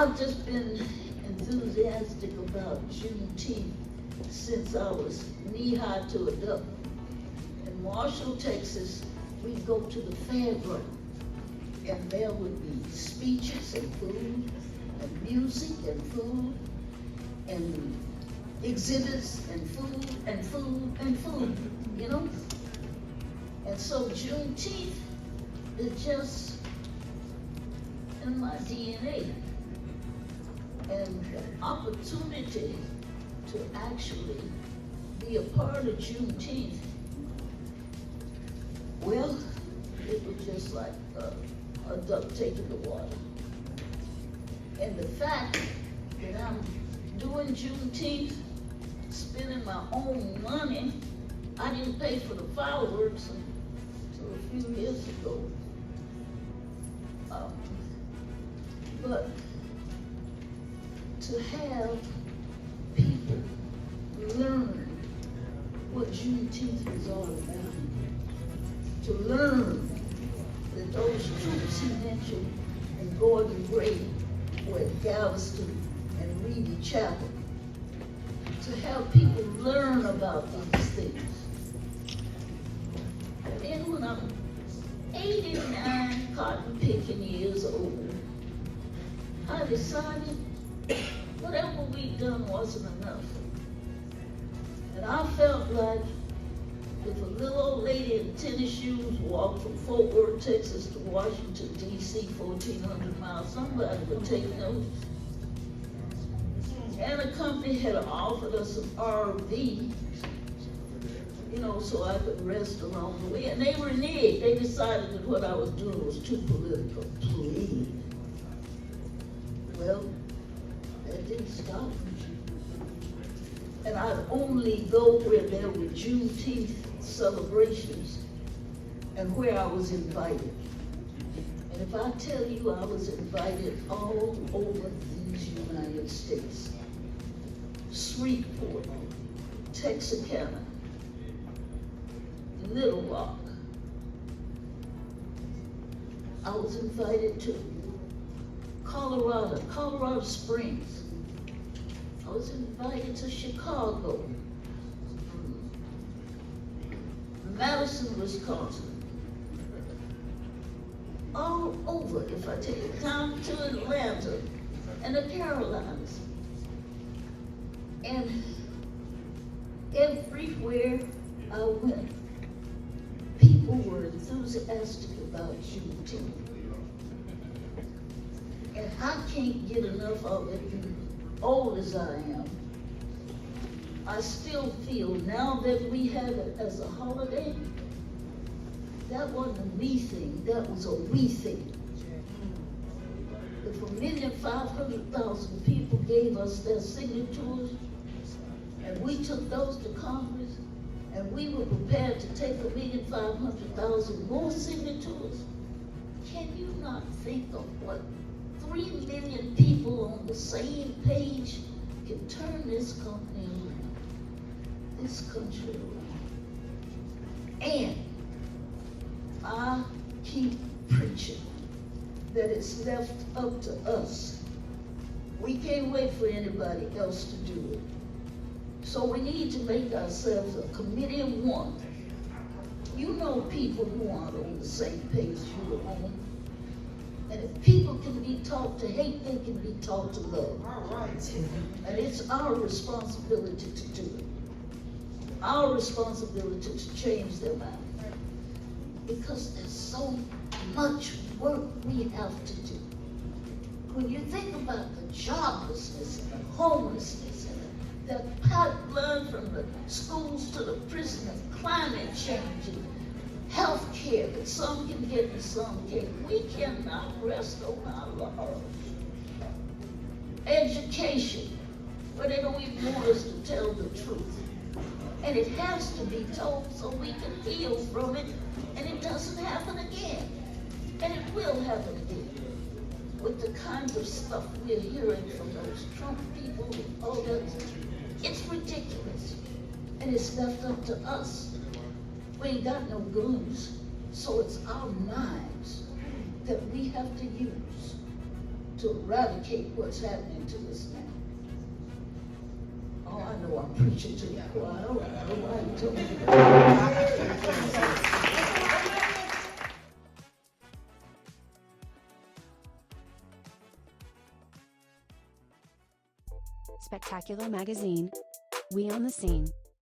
I've just been enthusiastic about Juneteenth since I was knee-high to a duck. In Marshall, Texas, we'd go to the fairground, and there would be speeches and food, and music and food, and exhibits and food and food and food, you know? And so Juneteenth is just in my DNA. And the opportunity to actually be a part of Juneteenth, well, it was just like a duck taking the water. And the fact that I'm doing Juneteenth, spending my own money, I didn't pay for the fireworks until a few years ago. But to have people learn what Juneteenth is all about, to learn that those troops he mentioned in Gordon Gray were at Galveston and Reedy Chapel, to have people learn about these things. And then when I'm 89 cotton picking years old, I decided whatever we'd done wasn't enough. And I felt like if a little old lady in tennis shoes walked from Fort Worth, Texas to Washington, D.C., 1,400 miles, somebody would take notice. And a company had offered us an RV, you know, so I could rest along the way. And they reneged. They decided that what I was doing was too political. Please. Well, that didn't stop me. And I'd only go where there were Juneteenth celebrations and where I was invited. And if I tell you I was invited all over these United States, Shreveport, Texarkana, Little Rock, I was invited to Colorado Springs. I was invited to Chicago, Madison, Wisconsin, all over, if I tell you, down to Atlanta and the Carolinas. And everywhere I went, people were enthusiastic about Juneteenth. And I can't get enough of it. Old as I am, I still feel now that we have it as a holiday, that wasn't a me thing, that was a we thing. If 1,500,000 people gave us their signatures, and we took those to Congress, and we were prepared to take 1,500,000 more signatures, can you not think of what 3 million people on the same page can turn this company around, this country around? And I keep preaching that it's left up to us. We can't wait for anybody else to do it. So we need to make ourselves a committee of one. You know people who aren't on the same page you are on. And if people can be taught to hate, they can be taught to love. All right. And it's our responsibility to do it. Our responsibility to change their mind. Because there's so much work we have to do. When you think about the joblessness and the homelessness and the pipeline from the schools to the prison and climate change and health care that some can get and some can't. We cannot rest on our laurels. Education, where they don't even want us to tell the truth. And it has to be told so we can heal from it, and it doesn't happen again. And it will happen again. With the kind of stuff we're hearing from those Trump people and all that, it's ridiculous. And it's left up to us. We ain't got no guns, so it's our minds that we have to use to eradicate what's happening to us now. Oh, I know I'm preaching to the choir. I don't know why you told me that. Spectacular Magazine. We on the scene.